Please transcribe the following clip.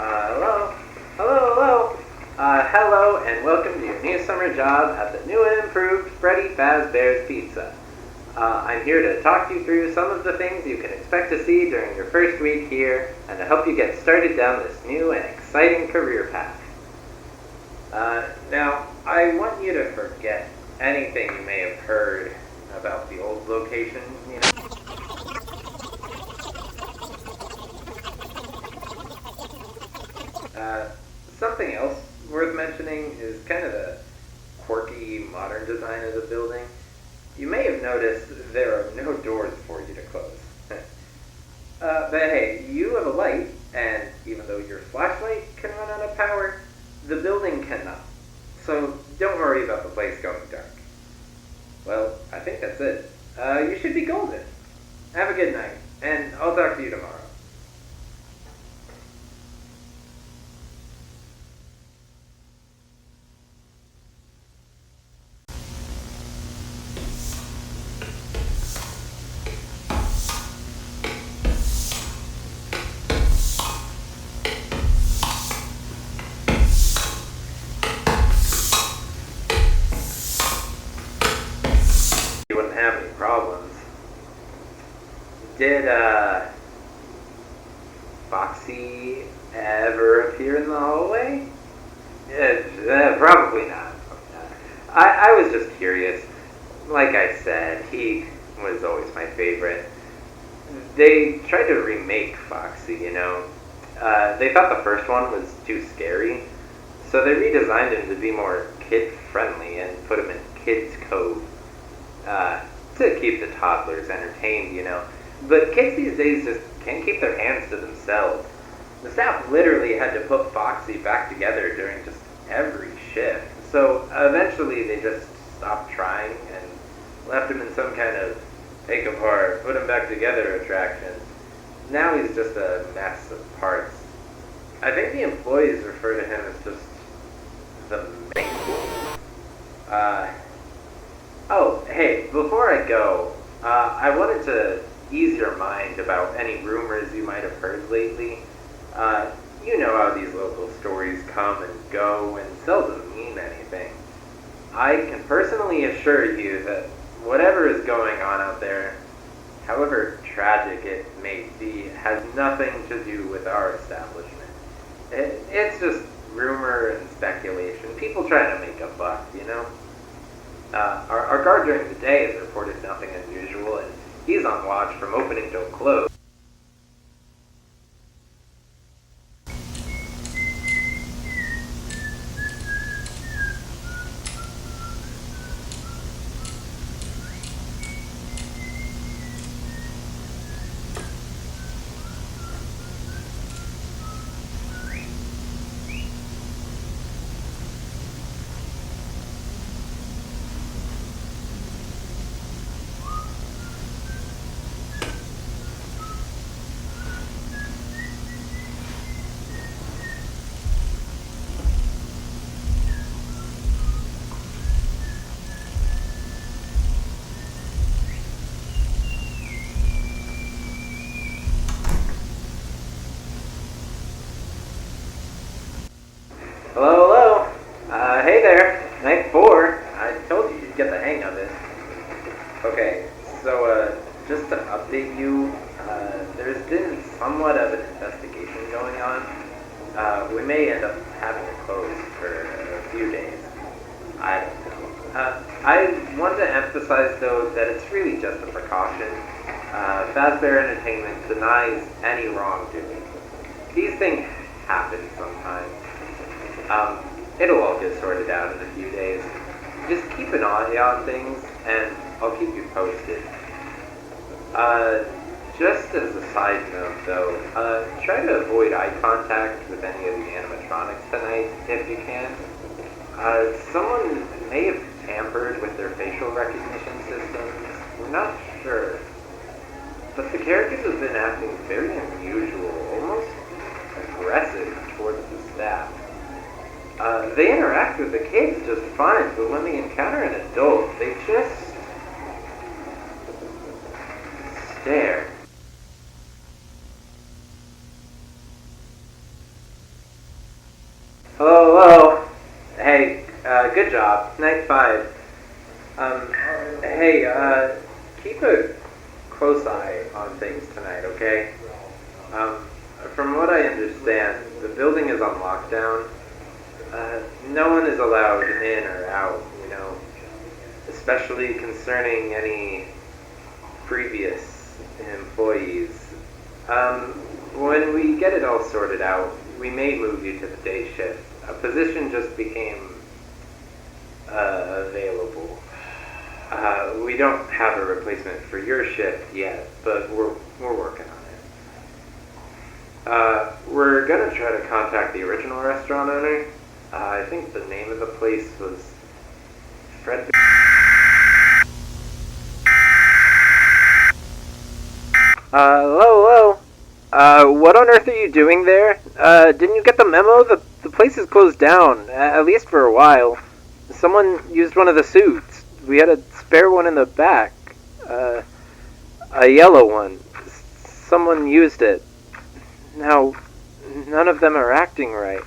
Hello? Hello? Hello, and welcome to your new summer job at the new and improved Freddy Fazbear's Pizza. I'm here to talk you through some of the things you can expect to see during your first week here, and to help you get started down this new and exciting career path. Now, I want you to forget anything you may have heard about the old location, Something else worth mentioning is kind of the quirky modern design of the building. You may have noticed there are no doors for you to close. But hey, you have a light, and even though your flashlight can run out of power, the building cannot. So don't worry about the place going dark. Well, I think that's it. You should be golden. Have a good night, and I'll talk to you tomorrow. You wouldn't have any problems. Did, Foxy ever appear in the hallway? Probably not. I was just curious. Like I said, he was always my favorite. They tried to remake Foxy, They thought the first one was too scary, so they redesigned him to be more kid-friendly and put him in Kids Cove. To keep the toddlers entertained, But kids these days just can't keep their hands to themselves. The staff literally had to put Foxy back together during just every shift. So eventually they just stopped trying and left him in some kind of take apart, put him back together attraction. Now he's just a mess of parts. I think the employees refer to him as just the main. Oh, hey, before I go, I wanted to ease your mind about any rumors you might have heard lately. You know how these local stories come and go and seldom mean anything. I can personally assure you that whatever is going on out there, however tragic it may be, has nothing to do with our establishment. It's just rumor and speculation. People trying to make a buck, Our guard during the day has reported nothing unusual, and he's on watch from opening till close. Hello? Hey there. Night 4. I told you you'd get the hang of it. Okay, so, just to update you, there's been somewhat of an investigation going on. We may end up having to close for a few days. I don't know. I want to emphasize, though, that it's really just a precaution. Fazbear Entertainment denies any wrongdoing. These things happen sometimes. It'll all get sorted out in a few days. Just keep an eye on things, and I'll keep you posted. Just as a side note, though, try to avoid eye contact with any of the animatronics tonight, if you can. Someone may have tampered with their facial recognition systems. We're not sure. But the characters have been acting very unusual, almost aggressive towards the staff. They interact with the kids just fine, but when they encounter an adult, they just stare. Hello, hello. Hey, good job. Night 5. Hey, keep a close eye on things tonight, okay? From what I understand, the building is on lockdown. No one is allowed in or out, especially concerning any previous employees. When we get it all sorted out, we may move you to the day shift. A position just became available. We don't have a replacement for your shift yet, but we're working on it. We're gonna try to contact the original restaurant owner. I think the name of the place was Fred. Hello. What on earth are you doing there? Didn't you get the memo? The place is closed down, at least for a while. Someone used one of the suits. We had a spare one in the back. A yellow one. Someone used it. Now, none of them are acting right.